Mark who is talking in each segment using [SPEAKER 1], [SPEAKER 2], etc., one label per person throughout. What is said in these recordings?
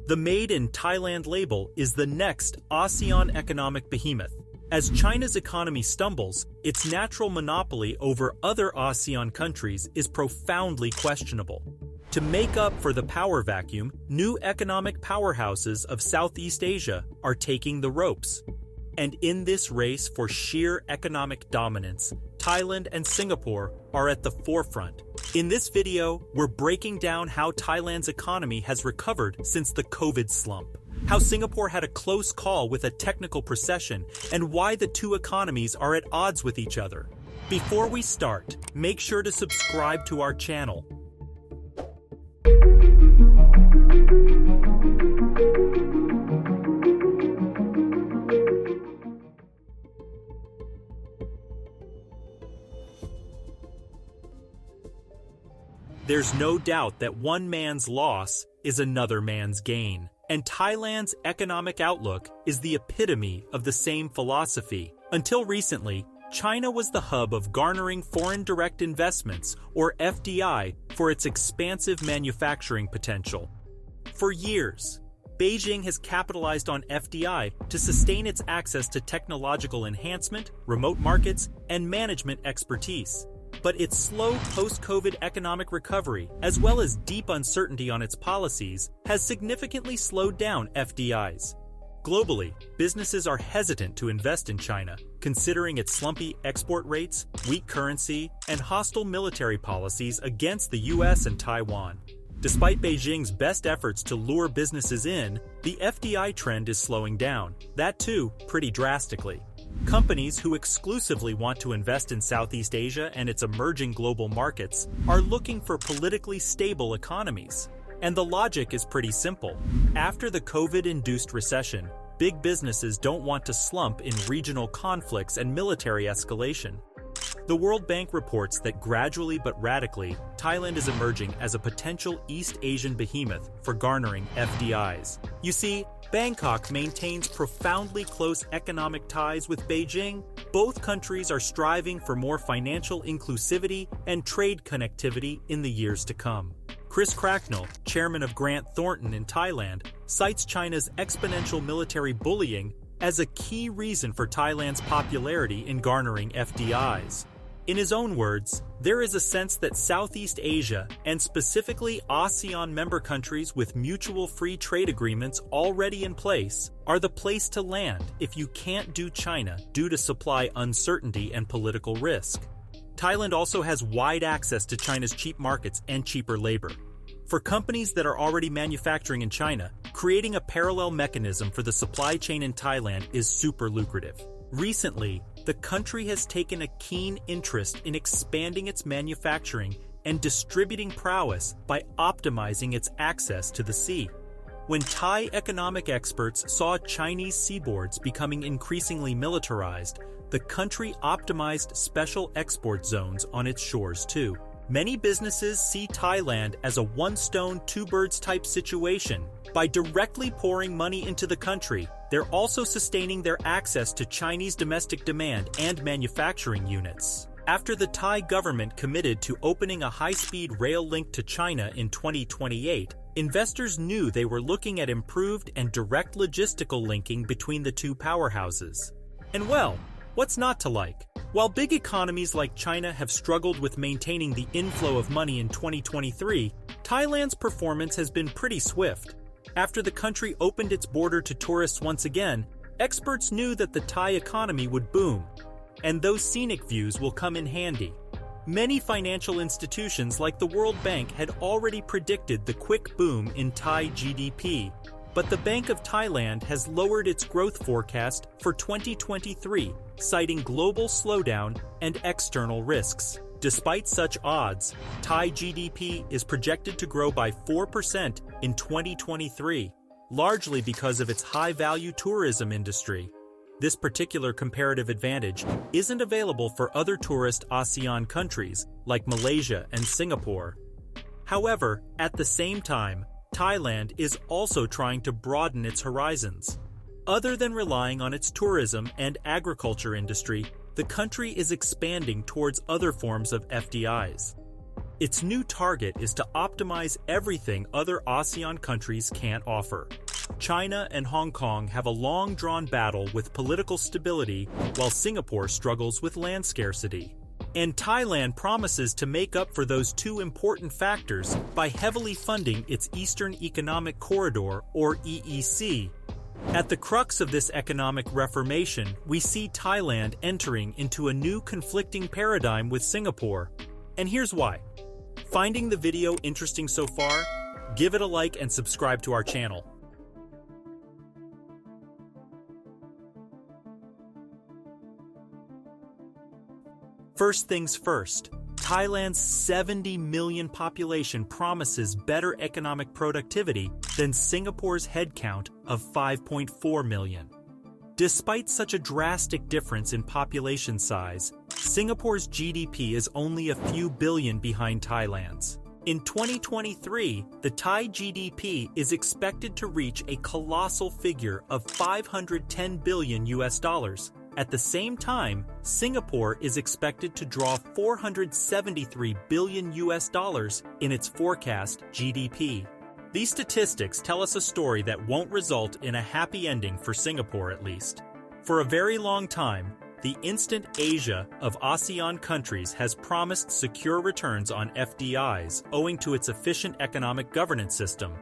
[SPEAKER 1] The Made in Thailand label is the next ASEAN economic behemoth. As China's economy stumbles, its natural monopoly over other ASEAN countries is profoundly questionable. To make up for the power vacuum, new economic powerhouses of Southeast Asia are taking the ropes. And in this race for sheer economic dominance, Thailand and Singapore are at the forefront. In this video, we're breaking down how Thailand's economy has recovered since the COVID slump, how Singapore had a close call with a technical recession, and why the two economies are at odds with each other. Before we start, make sure to subscribe to our channel. There's no doubt that one man's loss is another man's gain, and Thailand's economic outlook is the epitome of the same philosophy. Until recently, China was the hub of garnering foreign direct investments, or FDI, for its expansive manufacturing potential. For years, Beijing has capitalized on FDI to sustain its access to technological enhancement, remote markets, and management expertise. But its slow post-COVID economic recovery, as well as deep uncertainty on its policies, has significantly slowed down FDIs. Globally, businesses are hesitant to invest in China, considering its slumpy export rates, weak currency, and hostile military policies against the US and Taiwan. Despite Beijing's best efforts to lure businesses in, the FDI trend is slowing down, that too, pretty drastically. Companies who exclusively want to invest in Southeast Asia and its emerging global markets are looking for politically stable economies. And the logic is pretty simple. After the COVID-induced recession, big businesses don't want to slump in regional conflicts and military escalation. The World Bank reports that gradually but radically, Thailand is emerging as a potential East Asian behemoth for garnering FDIs. You see, Bangkok maintains profoundly close economic ties with Beijing. Both countries are striving for more financial inclusivity and trade connectivity in the years to come. Chris Cracknell, chairman of Grant Thornton in Thailand, cites China's exponential military bullying as a key reason for Thailand's popularity in garnering FDIs. In his own words, there is a sense that Southeast Asia, and specifically ASEAN member countries with mutual free trade agreements already in place, are the place to land if you can't do China due to supply uncertainty and political risk. Thailand also has wide access to China's cheap markets and cheaper labor. For companies that are already manufacturing in China, creating a parallel mechanism for the supply chain in Thailand is super lucrative. Recently, the country has taken a keen interest in expanding its manufacturing and distributing prowess by optimizing its access to the sea. When Thai economic experts saw Chinese seaboards becoming increasingly militarized, the country optimized special export zones on its shores too. Many businesses see Thailand as a one-stone, two-birds type situation. By directly pouring money into the country, they're also sustaining their access to Chinese domestic demand and manufacturing units. After the Thai government committed to opening a high-speed rail link to China in 2028, investors knew they were looking at improved and direct logistical linking between the two powerhouses. And well, what's not to like? While big economies like China have struggled with maintaining the inflow of money in 2023, Thailand's performance has been pretty swift. After the country opened its border to tourists once again, experts knew that the Thai economy would boom, and those scenic views will come in handy. Many financial institutions like the World Bank had already predicted the quick boom in Thai GDP, but the Bank of Thailand has lowered its growth forecast for 2023, citing global slowdown and external risks. Despite such odds, Thai GDP is projected to grow by 4% in 2023, largely because of its high-value tourism industry. This particular comparative advantage isn't available for other tourist ASEAN countries like Malaysia and Singapore. However, at the same time, Thailand is also trying to broaden its horizons. Other than relying on its tourism and agriculture industry, the country is expanding towards other forms of FDIs. Its new target is to optimize everything other ASEAN countries can't offer. China and Hong Kong have a long-drawn battle with political stability, while Singapore struggles with land scarcity. And Thailand promises to make up for those two important factors by heavily funding its Eastern Economic Corridor, or EEC. At the crux of this economic reformation, we see Thailand entering into a new conflicting paradigm with Singapore. And here's why. Finding the video interesting so far? Give it a like and subscribe to our channel. First things first, Thailand's 70 million population promises better economic productivity than Singapore's headcount of 5.4 million. Despite such a drastic difference in population size, Singapore's GDP is only a few billion behind Thailand's. In 2023, the Thai GDP is expected to reach a colossal figure of $510 billion. At the same time, Singapore is expected to draw $473 billion in its forecast GDP. These statistics tell us a story that won't result in a happy ending for Singapore at least. For a very long time, the Instant Asia of ASEAN countries has promised secure returns on FDIs owing to its efficient economic governance system.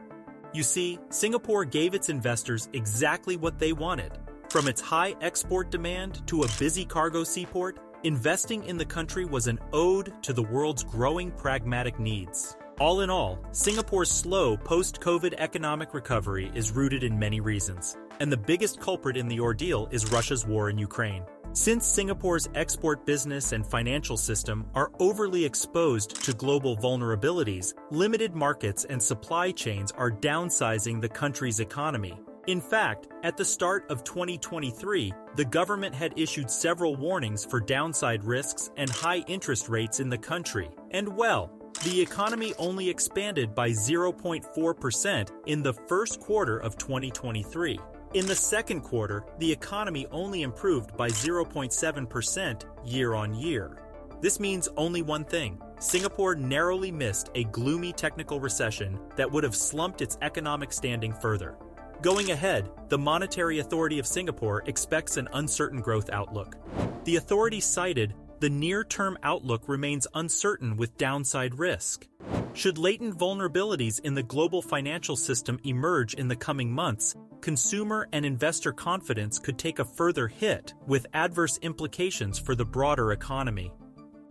[SPEAKER 1] You see, Singapore gave its investors exactly what they wanted. From its high export demand to a busy cargo seaport, investing in the country was an ode to the world's growing pragmatic needs. All in all, Singapore's slow post-COVID economic recovery is rooted in many reasons, and the biggest culprit in the ordeal is Russia's war in Ukraine. Since Singapore's export business and financial system are overly exposed to global vulnerabilities, limited markets and supply chains are downsizing the country's economy. In fact, at the start of 2023, the government had issued several warnings for downside risks and high interest rates in the country. And well, the economy only expanded by 0.4% in the first quarter of 2023. In the second quarter, the economy only improved by 0.7% year-on-year. This means only one thing. Singapore narrowly missed a gloomy technical recession that would have slumped its economic standing further. Going ahead, the Monetary Authority of Singapore expects an uncertain growth outlook. The authority cited, the near-term outlook remains uncertain with downside risk. Should latent vulnerabilities in the global financial system emerge in the coming months, consumer and investor confidence could take a further hit, with adverse implications for the broader economy.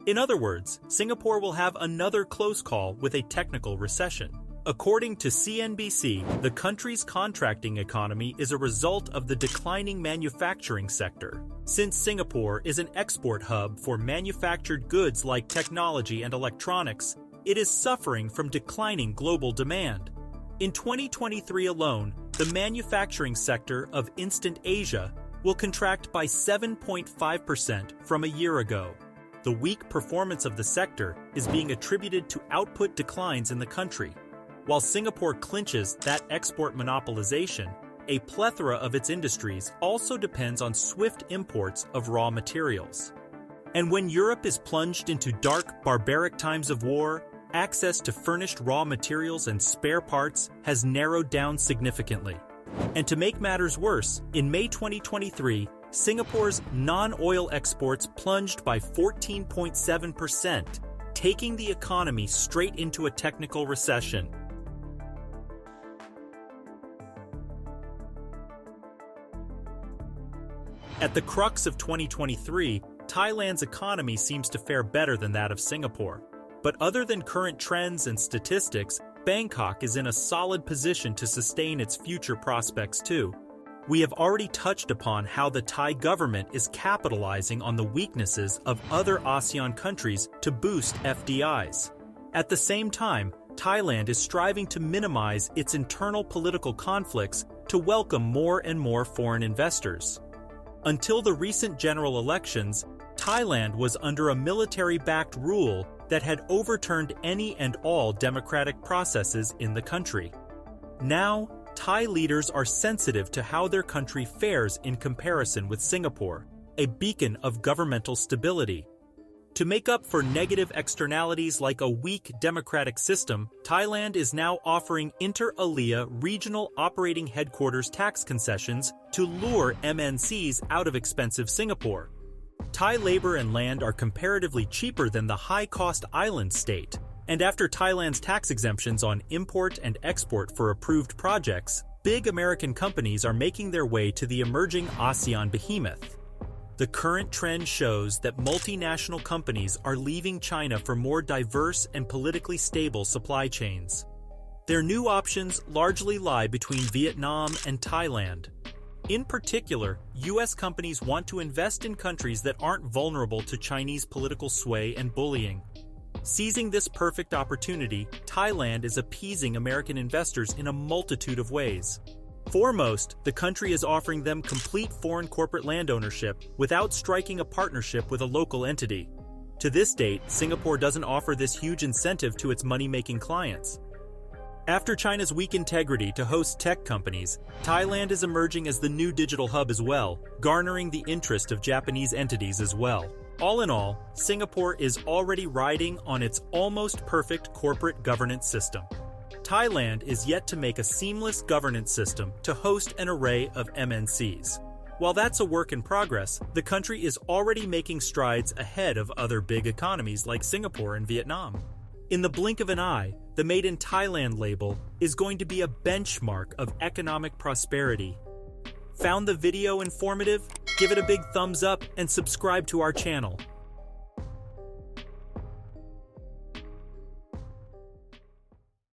[SPEAKER 1] In other words, Singapore will have another close call with a technical recession. According to CNBC, the country's contracting economy is a result of the declining manufacturing sector. Since Singapore is an export hub for manufactured goods like technology and electronics, it is suffering from declining global demand. In 2023 alone, the manufacturing sector of Instant Asia will contract by 7.5% from a year ago. The weak performance of the sector is being attributed to output declines in the country. While Singapore clinches that export monopolization, a plethora of its industries also depends on swift imports of raw materials. And when Europe is plunged into dark, barbaric times of war, access to furnished raw materials and spare parts has narrowed down significantly. And to make matters worse, in May 2023, Singapore's non-oil exports plunged by 14.7%, taking the economy straight into a technical recession. At the crux of 2023, Thailand's economy seems to fare better than that of Singapore. But other than current trends and statistics, Bangkok is in a solid position to sustain its future prospects too. We have already touched upon how the Thai government is capitalizing on the weaknesses of other ASEAN countries to boost FDIs. At the same time, Thailand is striving to minimize its internal political conflicts to welcome more and more foreign investors. Until the recent general elections, Thailand was under a military-backed rule that had overturned any and all democratic processes in the country. Now, Thai leaders are sensitive to how their country fares in comparison with Singapore, a beacon of governmental stability. To make up for negative externalities like a weak democratic system, Thailand is now offering inter-ALEA regional operating headquarters tax concessions to lure MNCs out of expensive Singapore. Thai labor and land are comparatively cheaper than the high-cost island state, and after Thailand's tax exemptions on import and export for approved projects, big American companies are making their way to the emerging ASEAN behemoth. The current trend shows that multinational companies are leaving China for more diverse and politically stable supply chains. Their new options largely lie between Vietnam and Thailand. In particular, U.S. companies want to invest in countries that aren't vulnerable to Chinese political sway and bullying. Seizing this perfect opportunity, Thailand is appeasing American investors in a multitude of ways. Foremost, the country is offering them complete foreign corporate land ownership without striking a partnership with a local entity. To this date, Singapore doesn't offer this huge incentive to its money-making clients. After China's weak integrity to host tech companies, Thailand is emerging as the new digital hub as well, garnering the interest of Japanese entities as well. All in all, Singapore is already riding on its almost perfect corporate governance system. Thailand is yet to make a seamless governance system to host an array of MNCs. While that's a work in progress, the country is already making strides ahead of other big economies like Singapore and Vietnam. In the blink of an eye, the Made in Thailand label is going to be a benchmark of economic prosperity. Found the video informative? Give it a big thumbs up and subscribe to our channel.